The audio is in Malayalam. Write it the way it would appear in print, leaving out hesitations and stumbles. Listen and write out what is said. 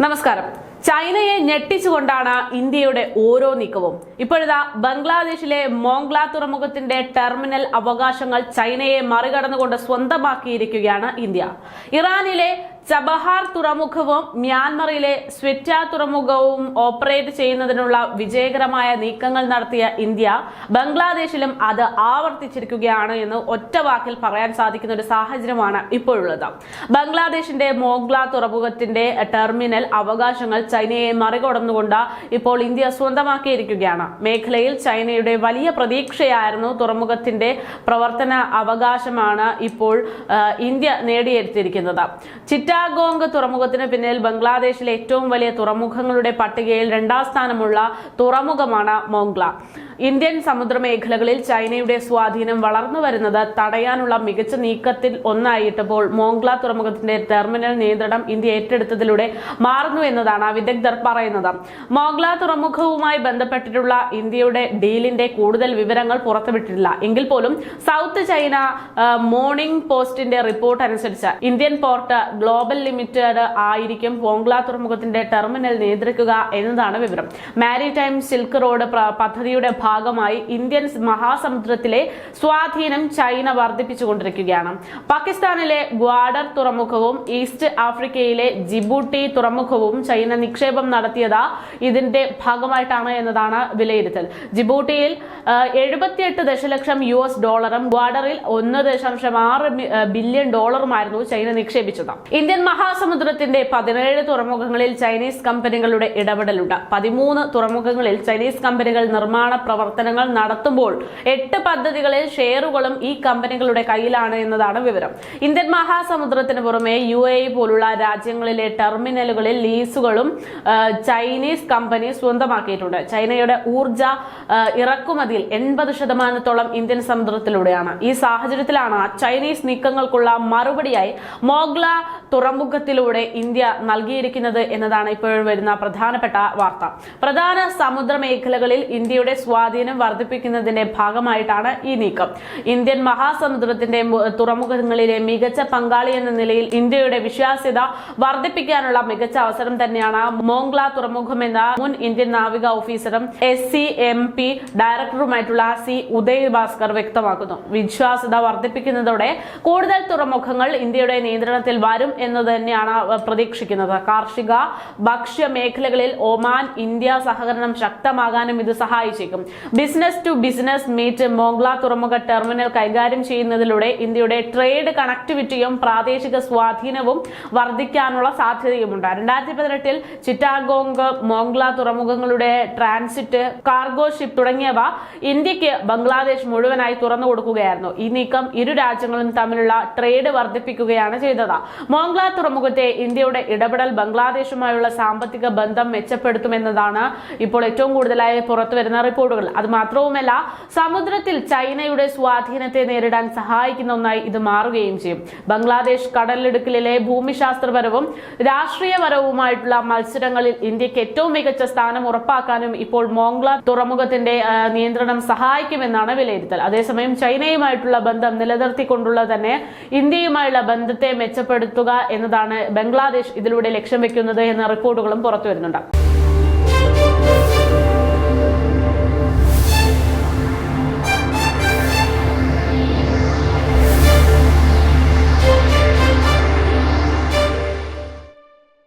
നമസ്കാരം. ചൈനയെ ഞെട്ടിച്ചുകൊണ്ടാണ് ഇന്ത്യയുടെ ഓരോ നീക്കവും. ഇപ്പോഴിതാ ബംഗ്ലാദേശിലെ മോംഗ്ല തുറമുഖത്തിന്റെ ടെർമിനൽ അവകാശങ്ങൾ ചൈനയെ മറികടന്നുകൊണ്ട് സ്വന്തമാക്കിയിരിക്കുകയാണ് ഇന്ത്യ. ഇറാനിലെ ചബഹാർ തുറമുഖവും മ്യാൻമറിലെ സ്വെറ്റ തുറമുഖവും ഓപ്പറേറ്റ് ചെയ്യുന്നതിനുള്ള വിജയകരമായ നീക്കങ്ങൾ നടത്തിയ ഇന്ത്യ ബംഗ്ലാദേശിലും അത് ആവർത്തിച്ചിരിക്കുകയാണ് എന്ന് ഒറ്റ വാക്കിൽ പറയാൻ സാധിക്കുന്ന ഒരു സാഹചര്യമാണ് ഇപ്പോഴുള്ളത്. ബംഗ്ലാദേശിന്റെ മോംഗ്ല തുറമുഖത്തിന്റെ ടെർമിനൽ അവകാശങ്ങൾ ചൈനയെ മറികടന്നുകൊണ്ട് ഇപ്പോൾ ഇന്ത്യ സ്വന്തമാക്കിയിരിക്കുകയാണ്. മേഖലയിൽ ചൈനയുടെ വലിയ പ്രതീക്ഷയായിരുന്നു തുറമുഖത്തിന്റെ പ്രവർത്തന അവകാശമാണ് ഇപ്പോൾ ഇന്ത്യ നേടിയെടുത്തിരിക്കുന്നത്. ചിറ്റാഗോങ് തുറമുഖത്തിന് പിന്നിൽ ബംഗ്ലാദേശിലെ ഏറ്റവും വലിയ തുറമുഖങ്ങളുടെ പട്ടികയിൽ 2ാം സ്ഥാനമുള്ള തുറമുഖമാണ് മോംഗ്ല. ഇന്ത്യൻ സമുദ്രമേഖലകളിൽ ചൈനയുടെ സ്വാധീനം വളർന്നു വരുന്നത് തടയാനുള്ള മികച്ച നീക്കത്തിൽ ഒന്നായിട്ടപ്പോൾ മോംഗ്ല തുറമുഖത്തിന്റെ ടെർമിനൽ നിയന്ത്രണം ഇന്ത്യ ഏറ്റെടുത്തതിലൂടെ മാറുന്നു എന്നതാണ് വിദഗ്ധർ പറയുന്നത്. മോംഗ്ല തുറമുഖവുമായി ബന്ധപ്പെട്ടിട്ടുള്ള ഇന്ത്യയുടെ ഡീലിന്റെ കൂടുതൽ വിവരങ്ങൾ പുറത്തുവിട്ടിട്ടില്ല എങ്കിൽ പോലും സൗത്ത് ചൈന മോർണിംഗ് പോസ്റ്റിന്റെ റിപ്പോർട്ട് അനുസരിച്ച് ഇന്ത്യൻ പോർട്ട് ഗ്ലോബൽ ലിമിറ്റഡ് ആയിരിക്കും മോംഗ്ല തുറമുഖത്തിന്റെ ടെർമിനൽ നിയന്ത്രിക്കുക എന്നതാണ് വിവരം. മാരിടൈം സിൽക്ക് റോഡ് പദ്ധതിയുടെ ഭാഗമായി ഇന്ത്യൻ മഹാസമുദ്രത്തിലെ സ്വാധീനം ചൈന വർദ്ധിപ്പിച്ചുകൊണ്ടിരിക്കുകയാണ്. പാകിസ്ഥാനിലെ ഗ്വാഡർ തുറമുഖവും ഈസ്റ്റ് ആഫ്രിക്കയിലെ ജിബൂട്ടി തുറമുഖവും ചൈന നിക്ഷേപം നടത്തിയത് ഇതിന്റെ ഭാഗമായിട്ടാണ് എന്നതാണ് വിലയിരുത്തൽ. ജിബൂട്ടിയിൽ 78 ദശലക്ഷം US ഡോളറും ഗ്വാഡറിൽ 1.6 ബില്യൺ ഡോളറുമായിരുന്നു ചൈന നിക്ഷേപിച്ചത്. ഇന്ത്യൻ മഹാസമുദ്രത്തിന്റെ 17 തുറമുഖങ്ങളിൽ ചൈനീസ് കമ്പനികളുടെ ഇടപെടലുണ്ട്. 13 തുറമുഖങ്ങളിൽ ചൈനീസ് കമ്പനികൾ നിർമ്മാണ പ്രവർത്തനങ്ങൾ നടത്തുമ്പോൾ 8 പദ്ധതികളിൽ ഷെയറുകളും ഈ കമ്പനികളുടെ കയ്യിലാണ് എന്നതാണ് വിവരം. ഇന്ത്യൻ മഹാസമുദ്രത്തിന് പുറമെ UAE പോലുള്ള രാജ്യങ്ങളിലെ ടെർമിനലുകളിൽ ലീസുകളും ചൈനീസ് കമ്പനി സ്വന്തമാക്കിയിട്ടുണ്ട്. ചൈനയുടെ ഊർജ ഇറക്കുമതിയിൽ 80% ഇന്ത്യൻ സമുദ്രത്തിലൂടെയാണ്. ഈ സാഹചര്യത്തിലാണ് ചൈനീസ് നീക്കങ്ങൾക്കുള്ള മറുപടിയായി മോംഗ്ല തുറമുഖത്തിലൂടെ ഇന്ത്യ നൽകിയിരിക്കുന്നത് എന്നതാണ് ഇപ്പോഴും വരുന്ന പ്രധാനപ്പെട്ട വാർത്ത. പ്രധാന സമുദ്ര മേഖലകളിൽ ഇന്ത്യയുടെ സ്വാധീനം വർദ്ധിപ്പിക്കുന്നതിന്റെ ഭാഗമായിട്ടാണ് ഈ നീക്കം. ഇന്ത്യൻ മഹാസമുദ്രത്തിന്റെ തുറമുഖങ്ങളിലെ മികച്ച പങ്കാളി എന്ന നിലയിൽ ഇന്ത്യയുടെ വിശ്വാസ്യത വർദ്ധിപ്പിക്കാനുള്ള മികച്ച അവസരം തന്നെയാണ് മോംഗ്ല തുറമുഖമെന്ന മുൻ ഇന്ത്യൻ നാവിക ഓഫീസറും SCMP ഡയറക്ടറുമായിട്ടുള്ള ഉദയ് ഭാസ്കർ വ്യക്തമാക്കുന്നു. വിശ്വാസ്യത വർദ്ധിപ്പിക്കുന്നതോടെ കൂടുതൽ തുറമുഖങ്ങൾ ഇന്ത്യയുടെ നിയന്ത്രണത്തിൽ വരും എന്ന് തന്നെയാണ് പ്രതീക്ഷിക്കുന്നത്. കാർഷിക ഭക്ഷ്യ മേഖലകളിൽ ഒമാൻ ഇന്ത്യ സഹകരണം ശക്തമാകാനും ഇത് സഹായിച്ചേക്കും. Business to business meet Mongla തുറമുഖ ടെർമിനൽ കൈകാര്യം ചെയ്യുന്നതിലൂടെ ഇന്ത്യയുടെ ട്രേഡ് കണക്ടിവിറ്റിയും പ്രാദേശിക സ്വാധീനവും വർദ്ധിക്കാനുള്ള സാധ്യതയുമുണ്ട്. 2018 ചിറ്റാഗോങ് മോംഗ്ല തുറമുഖങ്ങളുടെ ട്രാൻസിറ്റ് കാർഗോ ഷിപ്പ് തുടങ്ങിയവ ഇന്ത്യക്ക് ബംഗ്ലാദേശ് മുഴുവനായി തുറന്നു കൊടുക്കുകയായിരുന്നു. ഈ നീക്കം ഇരു രാജ്യങ്ങളും തമ്മിലുള്ള ട്രേഡ് വർദ്ധിപ്പിക്കുകയാണ് ചെയ്തത്. മോംഗ്ല തുറമുഖത്തെ ഇന്ത്യയുടെ ഇടപെടൽ ബംഗ്ലാദേശുമായുള്ള സാമ്പത്തിക ബന്ധം മെച്ചപ്പെടുത്തുമെന്നതാണ് ഇപ്പോൾ ഏറ്റവും കൂടുതലായി പുറത്തുവരുന്ന റിപ്പോർട്ടുകൾ. അത് മാത്രവുമല്ല, സമുദ്രത്തിൽ ചൈനയുടെ സ്വാധീനത്തെ നേരിടാൻ സഹായിക്കുന്ന ഒന്നായി ഇത് മാറുകയും ചെയ്യും. ബംഗ്ലാദേശ് കടലിടുക്കിലെ ഭൂമിശാസ്ത്രപരവും രാഷ്ട്രീയപരവുമായിട്ടുള്ള മത്സരങ്ങളിൽ ഇന്ത്യക്ക് ഏറ്റവും മികച്ച സ്ഥാനം ഉറപ്പാക്കാനും ഇപ്പോൾ മോംഗ്ല തുറമുഖത്തിന്റെ നിയന്ത്രണം സഹായിക്കുമെന്നാണ് വിലയിരുത്തൽ. അതേസമയം ചൈനയുമായിട്ടുള്ള ബന്ധം നിലനിർത്തിക്കൊണ്ടുള്ള തന്നെ ഇന്ത്യയുമായുള്ള ബന്ധത്തെ മെച്ചപ്പെടുത്തുക എന്നതാണ് ബംഗ്ലാദേശ് ഇതിലൂടെ ലക്ഷ്യം വെക്കുന്നത് എന്ന റിപ്പോർട്ടുകളും പുറത്തുവരുന്നുണ്ട്.